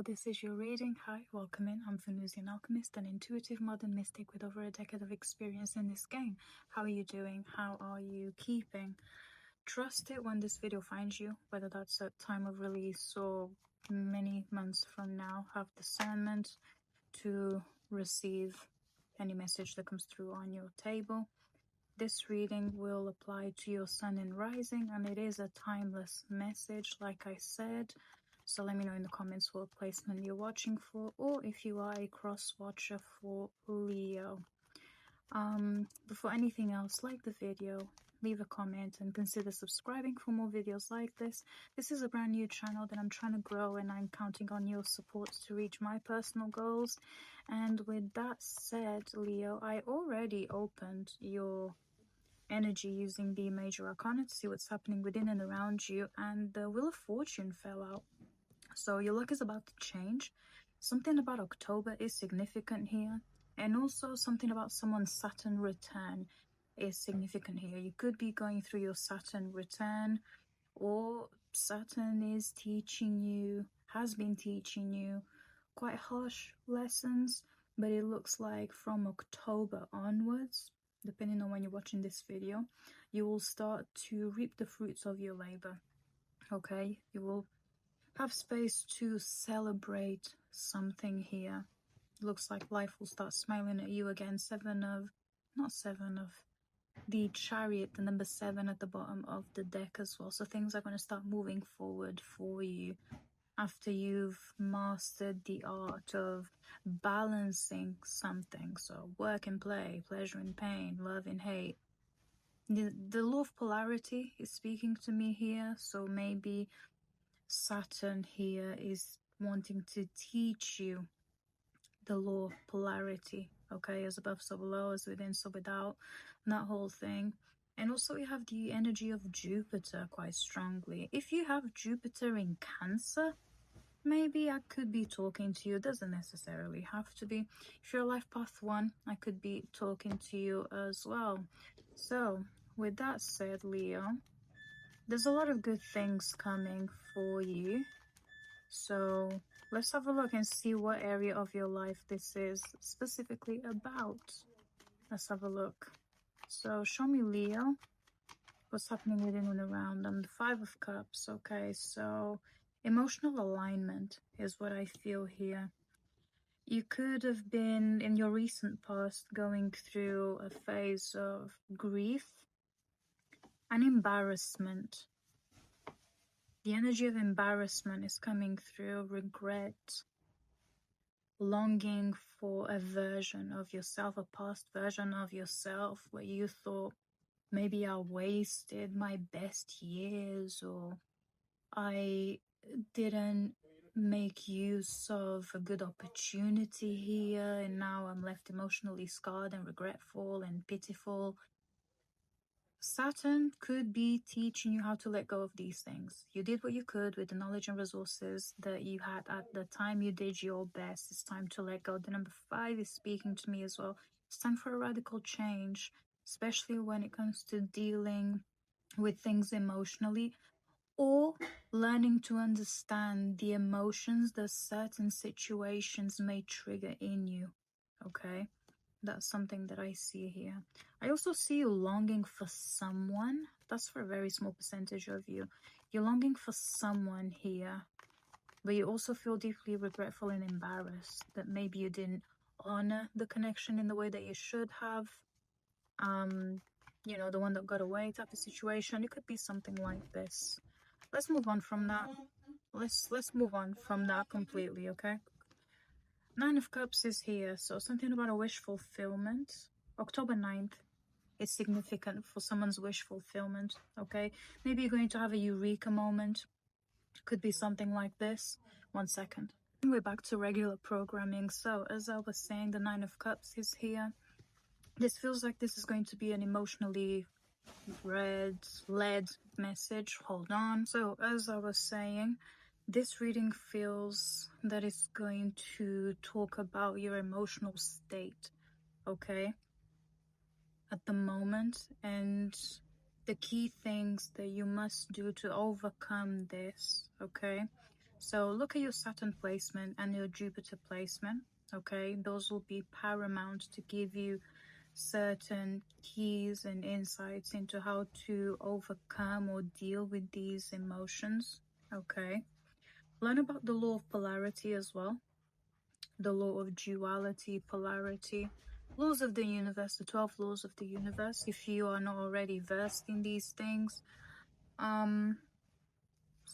Hello, this is your reading. Hi, welcome in. I'm Venusian Alchemist, an intuitive modern mystic with over a decade of experience in this game. How are you doing? How are you keeping? Trust it when this video finds you, whether that's at time of release or many months from now. Have discernment to receive any message that comes through on your table. This reading will apply to your sun and rising, and it is a timeless message, like I said. So let me know in the comments what placement you're watching for, or if you are a cross watcher for Leo. Before anything else, like the video, leave a comment, and consider subscribing for more videos like this. This is a brand new channel that I'm trying to grow, and I'm counting on your support to reach my personal goals. And with that said, Leo, I already opened your energy using the major arcana to see what's happening within and around you, and the Wheel of Fortune fell out. So your luck is about to change. Something about October is significant here, and also something about someone's Saturn return is significant here. You could be going through your Saturn return, or Saturn is teaching you, has been teaching you quite harsh lessons, but it looks like from October onwards, depending on when you're watching this video, you will start to reap the fruits of your labor. Okay, you will have space to celebrate something here. Looks like life will start smiling at you again. The Chariot, the number 7 at the bottom of the deck as well. So things are going to start moving forward for you after you've mastered the art of balancing something. So work and play, pleasure and pain, love and hate. The law of polarity is speaking to me here. So maybe Saturn here is wanting to teach you the law of polarity, okay, as above so below, as within so without, that whole thing. And also you have the energy of Jupiter quite strongly. If you have Jupiter in Cancer, maybe I could be talking to you. It doesn't necessarily have to be. If you're life path 1, I could be talking to you as well. So with that said, Leo, there's a lot of good things coming for you. So let's have a look and see what area of your life this is specifically about. Let's have a look. So show me, Leo, what's happening within and around them. The 5 of Cups. Okay, so emotional alignment is what I feel here. You could have been in your recent past going through a phase of grief and embarrassment. The energy of embarrassment is coming through, regret, longing for a version of yourself, a past version of yourself where you thought, maybe I wasted my best years, or I didn't make use of a good opportunity here, and now I'm left emotionally scarred and regretful and pitiful. Saturn could be teaching you how to let go of these things. You did what you could with the knowledge and resources that you had at the time. You did your best. It's time to let go. The number 5 is speaking to me as well. It's time for a radical change, especially when it comes to dealing with things emotionally, or learning to understand the emotions that certain situations may trigger in you. Okay? That's something that I see here. I also see you longing for someone. That's for a very small percentage of you. You're longing for someone here, but you also feel deeply regretful and embarrassed that maybe you didn't honor the connection in the way that you should have. You know, the one that got away type of situation. It could be something like this. Let's move on from that. Let's move on from that completely, okay? 9 of Cups is here, so something about a wish fulfillment. October 9th is significant for someone's wish fulfillment, okay? Maybe you're going to have a eureka moment. Could be something like this. 1 second. We're back to regular programming. So, as I was saying, the 9 of Cups is here. This feels like this is going to be an emotionally led message. Hold on. So, as I was saying, this reading feels that it's going to talk about your emotional state, okay, at the moment, and the key things that you must do to overcome this, okay? So look at your Saturn placement and your Jupiter placement, okay? Those will be paramount to give you certain keys and insights into how to overcome or deal with these emotions, okay? Learn about the law of polarity as well, the law of duality, polarity, laws of the universe, the 12 laws of the universe, if you are not already versed in these things.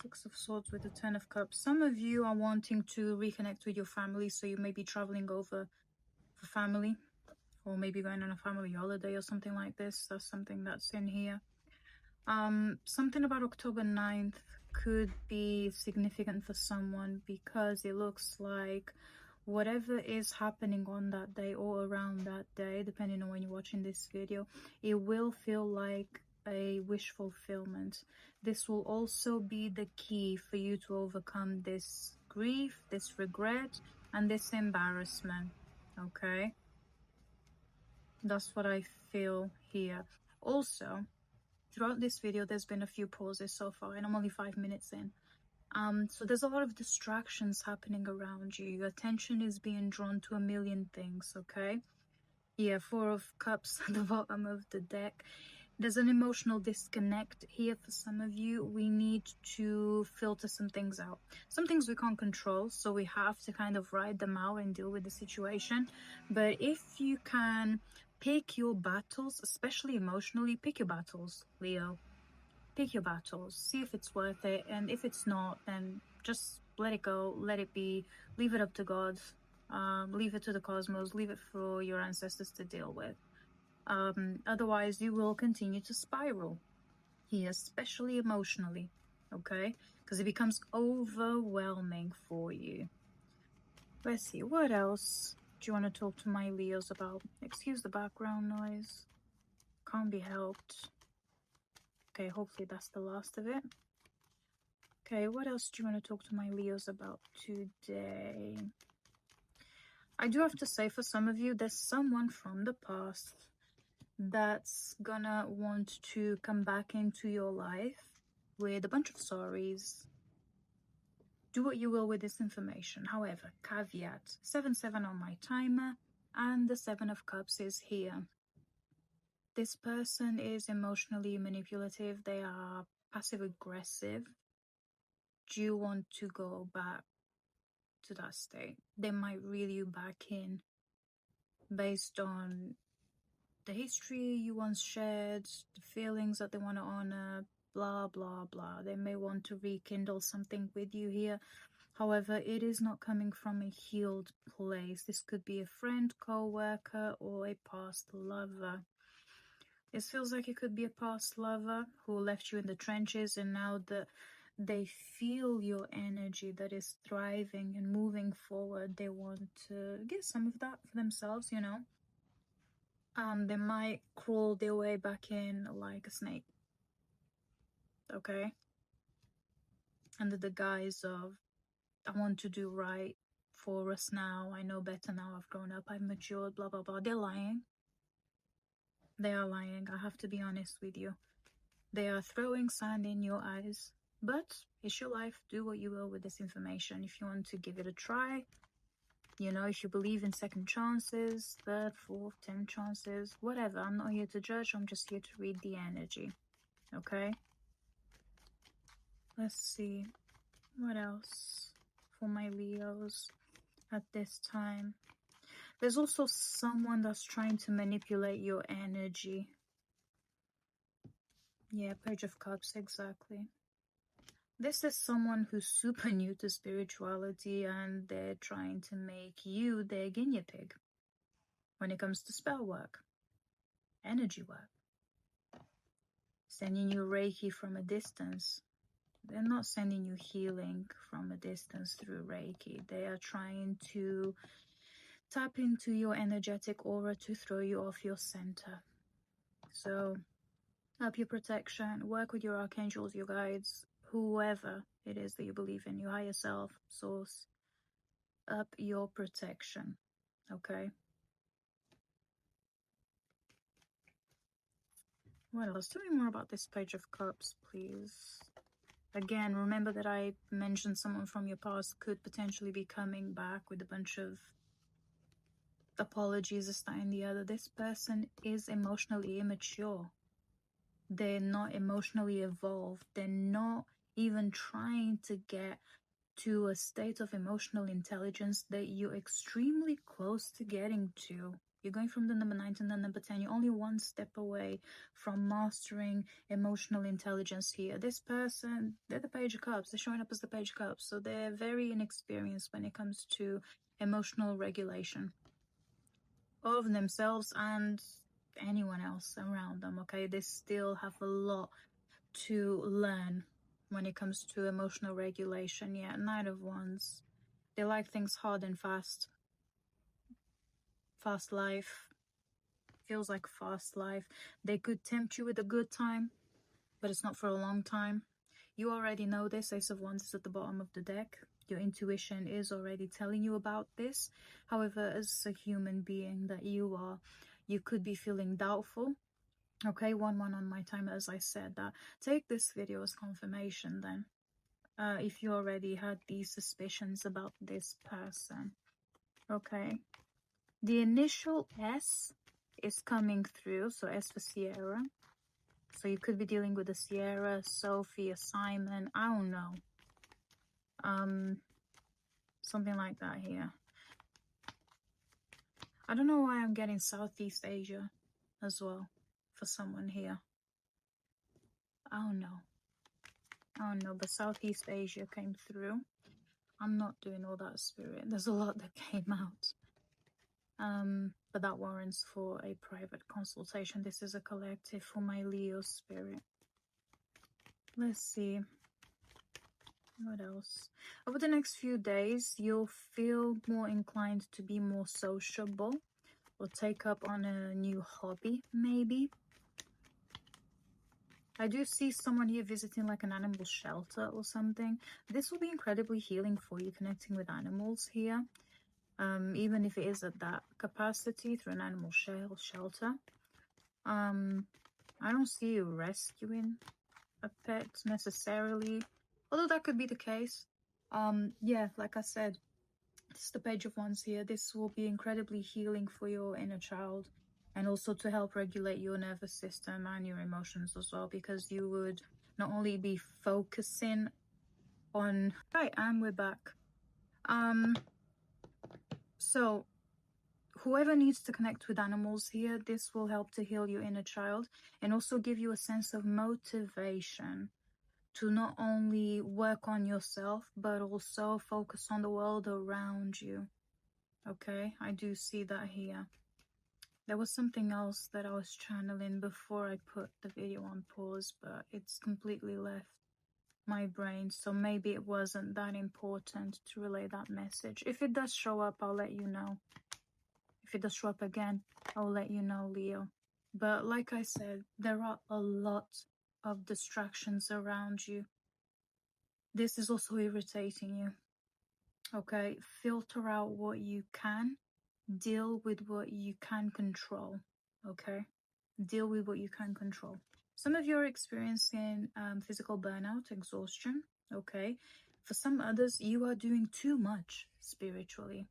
Six of Swords with the Ten of Cups. Some of you are wanting to reconnect with your family, so you may be traveling over for family, or maybe going on a family holiday or something like this. That's something that's in here. Something about October 9th could be significant for someone, because it looks like whatever is happening on that day or around that day, depending on when you're watching this video, it will feel like a wish fulfillment. This will also be the key for you to overcome this grief, this regret, and this embarrassment, okay? That's what I feel here. Also, throughout this video, there's been a few pauses so far, and I'm only 5 minutes in. So there's a lot of distractions happening around you. Your attention is being drawn to a million things, okay? Yeah, Four of Cups at the bottom of the deck. There's an emotional disconnect here for some of you. We need to filter some things out. Some things we can't control, so we have to kind of ride them out and deal with the situation. But if you can pick your battles, especially emotionally, pick your battles, Leo. Pick your battles. See if it's worth it. And if it's not, then just let it go. Let it be. Leave it up to God. Leave it to the cosmos. Leave it for your ancestors to deal with. Otherwise, you will continue to spiral here, especially emotionally, okay? Because it becomes overwhelming for you. Let's see, what else do you want to talk to my Leos about? Excuse the background noise. Can't be helped. Okay, hopefully that's the last of it. Okay, what else do you want to talk to my Leos about today? I do have to say, for some of you, there's someone from the past that's gonna want to come back into your life with a bunch of sorries. Do what you will with this information. However, caveat, 7-7 on my timer, and the 7 of Cups is here. This person is emotionally manipulative. They are passive aggressive. Do you want to go back to that state? They might reel you back in based on the history you once shared, the feelings that they want to honor, blah, blah, blah. They may want to rekindle something with you here. However, it is not coming from a healed place. This could be a friend, co-worker, or a past lover. It feels like it could be a past lover who left you in the trenches, and now that they feel your energy that is thriving and moving forward, they want to get some of that for themselves, you know. They might crawl their way back in like a snake, okay? Under the guise of, I want to do right for us now, I know better now, I've grown up, I've matured, blah, blah, blah. They're lying. They are lying, I have to be honest with you. They are throwing sand in your eyes, but it's your life. Do what you will with this information. If you want to give it a try, you know, if you believe in second chances, third, fourth, 10 chances, whatever. I'm not here to judge. I'm just here to read the energy. Okay? Let's see. What else for my Leos at this time? There's also someone that's trying to manipulate your energy. Yeah, Page of Cups, exactly. This is someone who's super new to spirituality, and they're trying to make you their guinea pig when it comes to spell work, energy work, sending you Reiki from a distance. They're not sending you healing from a distance through Reiki. They are trying to tap into your energetic aura to throw you off your center. So, up your protection, work with your archangels, your guides, whoever it is that you believe in, your higher self, source. Up your protection, okay? What else? Tell me more about this Page of Cups, please. Again, remember that I mentioned someone from your past could potentially be coming back with a bunch of apologies, this, that, and the other. This person is emotionally immature. They're not emotionally evolved. They're not even trying to get to a state of emotional intelligence that you're extremely close to getting to. You're going from the number 9 to the number 10. You're only one step away from mastering emotional intelligence here. This person, they're the Page of Cups. They're showing up as the Page of Cups. So they're very inexperienced when it comes to emotional regulation of themselves and anyone else around them, okay? They still have a lot to learn when it comes to emotional regulation. Yeah, Knight of Wands. They like things hard and fast. Fast life. Feels like fast life. They could tempt you with a good time, but it's not for a long time. You already know this. Ace of Wands is at the bottom of the deck. Your intuition is already telling you about this. However, as a human being that you are, you could be feeling doubtful. Okay, 1-1 on my timer, as I said that. Take this video as confirmation then. If you already had these suspicions about this person. Okay. The initial S is coming through. So S for Sierra. So you could be dealing with a Sierra, Sophie, a Simon. I don't know. Something like that here. I don't know why I'm getting Southeast Asia as well for someone here. I don't know, but Southeast Asia came through. I'm not doing all that, Spirit. There's a lot that came out. But that warrants for a private consultation. This is a collective for my Leo, Spirit. Let's see. What else? Over the next few days, you'll feel more inclined to be more sociable or take up on a new hobby, maybe. I do see someone here visiting like an animal shelter or something. This will be incredibly healing for you, connecting with animals here. Even if it is at that capacity through an animal shelter. I don't see you rescuing a pet necessarily, although that could be the case. Yeah, like I said, this is the Page of Wands here. This will be incredibly healing for your inner child, and also to help regulate your nervous system and your emotions as well, because you would not only be focusing on... Right, and we're back. So whoever needs to connect with animals here, this will help to heal your inner child and also give you a sense of motivation to not only work on yourself, but also focus on the world around you. Okay, I do see that here. There was something else that I was channeling before I put the video on pause, but it's completely left my brain, so maybe it wasn't that important to relay that message. If it does show up, I'll let you know. If it does show up again, I'll let you know, Leo. But like I said, there are a lot of distractions around you. This is also irritating you. Okay, filter out what you can. Deal with what you can control. Okay, deal with what you can control. Some of you are experiencing physical burnout, exhaustion. Okay, for some others, you are doing too much spiritually.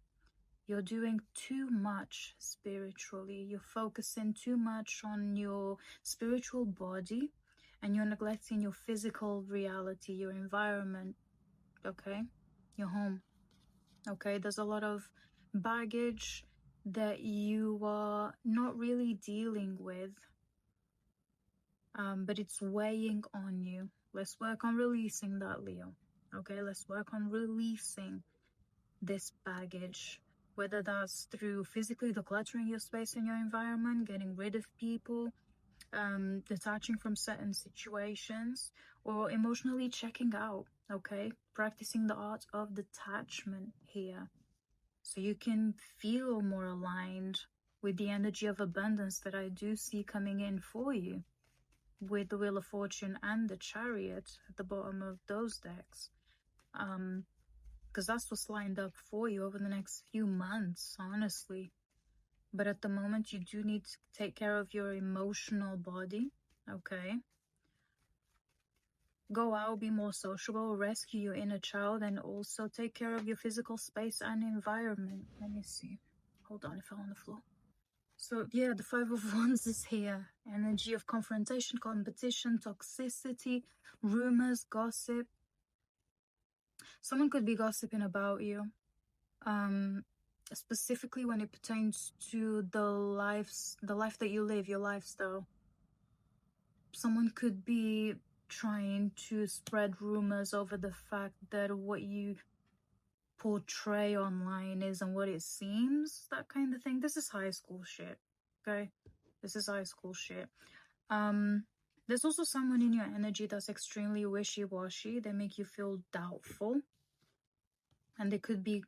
You're doing too much spiritually. You're focusing too much on your spiritual body, and you're neglecting your physical reality, your environment, okay? Your home, okay? There's a lot of baggage that you are not really dealing with, but it's weighing on you. Let's work on releasing that, Leo, okay? Let's work on releasing this baggage, whether that's through physically decluttering your space and your environment, getting rid of people, detaching from certain situations, or emotionally checking out, okay? Practicing the art of detachment here, so you can feel more aligned with the energy of abundance that I do see coming in for you, with the Wheel of Fortune and the Chariot at the bottom of those decks. Because that's what's lined up for you over the next few months, honestly. But at the moment, you do need to take care of your emotional body, okay? Go out, be more sociable, rescue your inner child, and also take care of your physical space and environment. Let me see. Hold on, it fell on the floor. So yeah, the Five of Wands is here. Energy of confrontation, competition, toxicity, rumors, gossip. Someone could be gossiping about you. Specifically when it pertains to the life that you live, your lifestyle. Someone could be trying to spread rumors over the fact that what you portray online isn't what it seems, that kind of thing. This is high school shit, okay? This is high school shit. There's also someone in your energy that's extremely wishy-washy. They make you feel doubtful, and they could be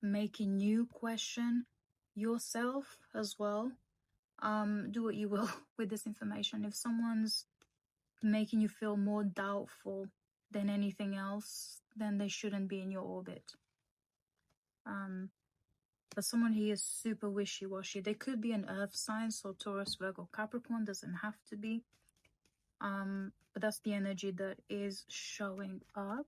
making you question yourself as well. Do what you will with this information. If someone's making you feel more doubtful than anything else, then they shouldn't be in your orbit. But someone here is super wishy-washy. They could be an earth sign, so Taurus, Virgo, Capricorn, doesn't have to be. But that's the energy that is showing up.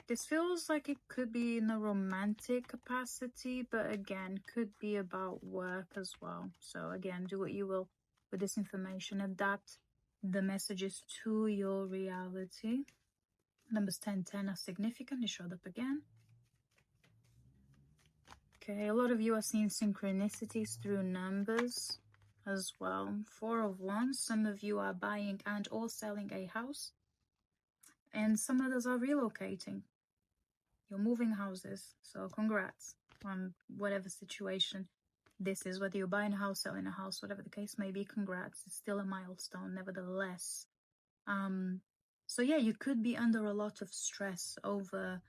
This feels like it could be in a romantic capacity, but again, could be about work as well. So again, do what you will with this information. Adapt the messages to your reality. Numbers 1010 are significant. It showed up again. Okay, a lot of you are seeing synchronicities through numbers as well. Four of Wands. Some of you are buying and or selling a house. And some others are relocating. You're moving houses. So congrats on whatever situation this is. Whether you're buying a house, selling a house, whatever the case may be, congrats. It's still a milestone nevertheless. So yeah, you could be under a lot of stress over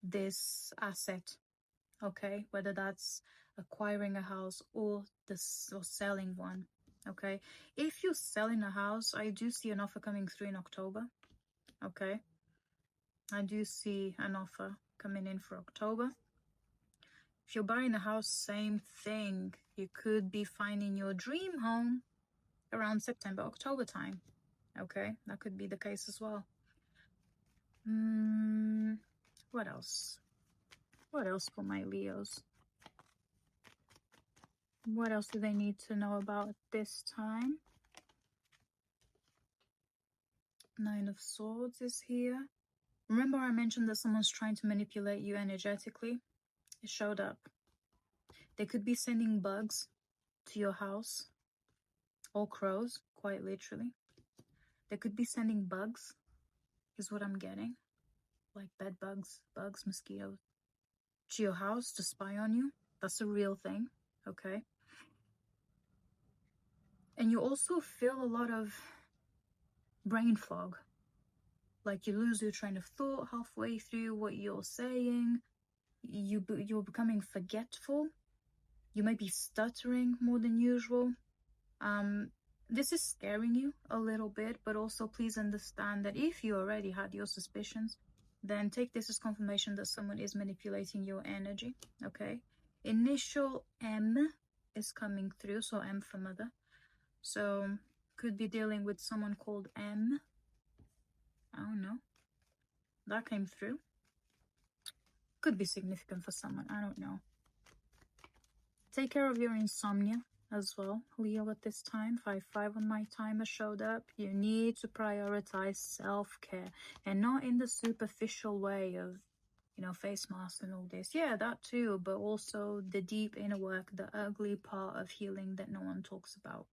this asset. Okay, whether that's acquiring a house or selling one. Okay, if you're selling a house, I do see an offer coming through in October. Okay, I do see an offer coming in for October. If you're buying a house, same thing. You could be finding your dream home around September, October time. Okay, that could be the case as well. What else? What else for my Leos? What else do they need to know about this time? Nine of Swords is here. Remember I mentioned that someone's trying to manipulate you energetically? It showed up. They could be sending bugs to your house. Or crows, quite literally. They could be sending bugs, is what I'm getting. Like bed bugs, mosquitoes, to your house to spy on you. That's a real thing, okay? And you also feel a lot of brain fog. Like you lose your train of thought halfway through what you're saying. You're becoming forgetful. You may be stuttering more than usual. This is scaring you a little bit, but also please understand that if you already had your suspicions, then take this as confirmation that someone is manipulating your energy, okay? Initial M is coming through, so M for mother. So could be dealing with someone called M. I don't know. That came through. Could be significant for someone. I don't know. Take care of your insomnia as well, Leo, at this time. 5-5 on my timer showed up. You need to prioritize self-care, and not in the superficial way of, you know, face masks and all this. Yeah, that too, but also the deep inner work, the ugly part of healing that no one talks about.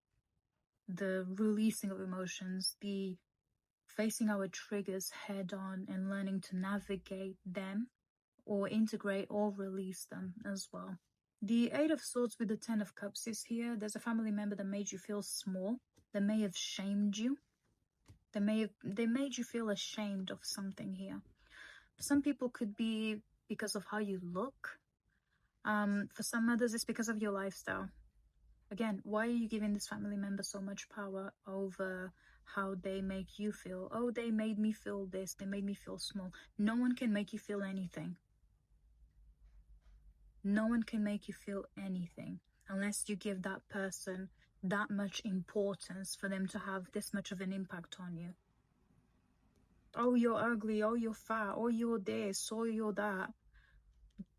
The releasing of emotions, the facing our triggers head on and learning to navigate them or integrate or release them as well. The Eight of Swords with the Ten of Cups is here. There's a family member that made you feel small. They may have shamed you. They made you feel ashamed of something here. Some people could be because of how you look. For some others, it's because of your lifestyle. Again, why are you giving this family member so much power over how they make you feel? Oh, they made me feel this. They made me feel small. No one can make you feel anything. No one can make you feel anything unless you give that person that much importance for them to have this much of an impact on you. oh, you're ugly, oh, you're fat, oh, you're this, oh, you're that.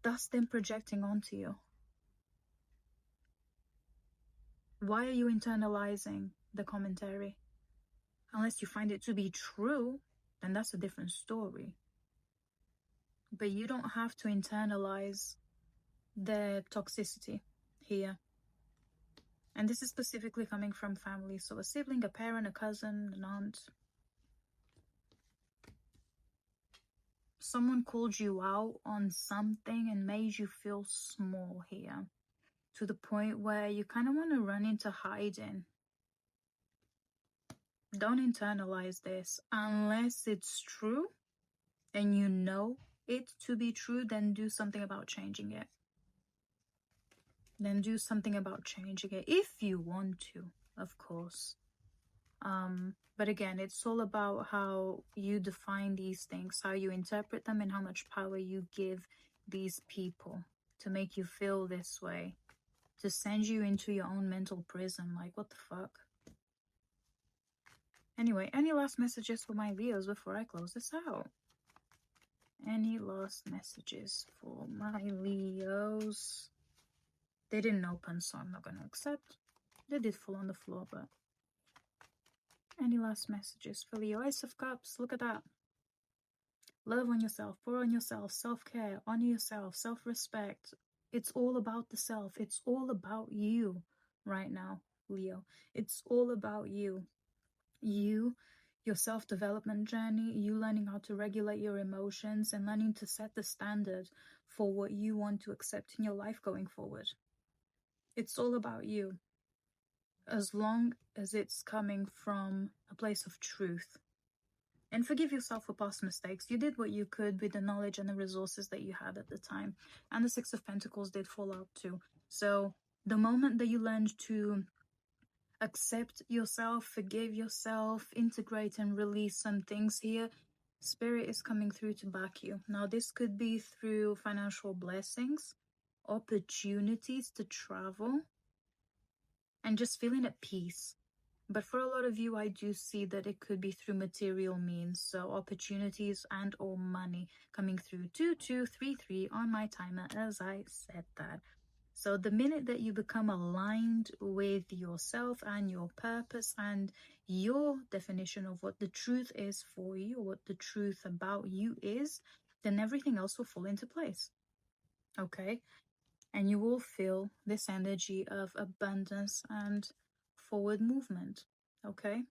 That's them projecting onto you. Why are you internalizing the commentary? Unless you find it to be true, then that's a different story. But you don't have to internalize the toxicity here. And this is specifically coming from family. So a sibling, a parent, a cousin, an aunt. Someone called you out on something and made you feel small here, to the point where you kind of want to run into hiding. Don't internalize this unless it's true and you know it to be true. Then do something about changing it. Then do something about changing it if you want to, of course. But again, it's all about how you define these things, how you interpret them, and how much power you give these people to make you feel this way, to send you into your own mental prison. Like, what the fuck? Anyway, any last messages for my Leos before I close this out? Any last messages for my Leos? They didn't open, so I'm not going to accept. They did fall on the floor, but... Any last messages for Leo? Ace of Cups, look at that. Love on yourself, pour on yourself, self-care, honor yourself, self-respect. It's all about the self. It's all about you right now, Leo. It's all about you. You, your self-development journey, you learning how to regulate your emotions and learning to set the standard for what you want to accept in your life going forward. It's all about you. As long as it's coming from a place of truth. And forgive yourself for past mistakes. You did what you could with the knowledge and the resources that you had at the time. And the Six of Pentacles did fall out too. So the moment that you learned to accept yourself, forgive yourself, integrate and release some things here, Spirit is coming through to back you. Now this could be through financial blessings, opportunities to travel, and just feeling at peace. But for a lot of you, I do see that it could be through material means. So opportunities and or money coming through. 2233 on my timer as I said that. So the minute that you become aligned with yourself and your purpose and your definition of what the truth is for you, what the truth about you is, then everything else will fall into place. Okay? And you will feel this energy of abundance and forward movement, okay?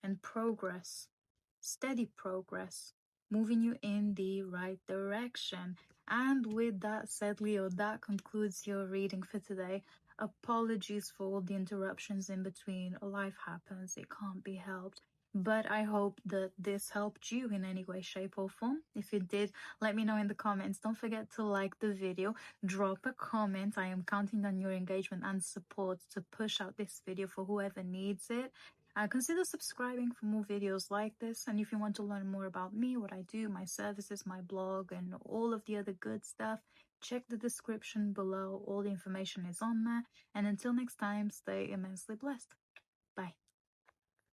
And progress, steady progress, moving you in the right direction. And with that said, Leo, that concludes your reading for today. Apologies for all the interruptions in between. Life happens, it can't be helped. But I hope that this helped you in any way, shape or form. If it did, let me know in the comments. Don't forget to like the video, drop a comment. I am counting on your engagement and support to push out this video for whoever needs it. Consider subscribing for more videos like this. And if you want to learn more about me, what I do, my services, my blog, and all of the other good stuff, check the description below. All the information is on there. And until next time, stay immensely blessed. Bye.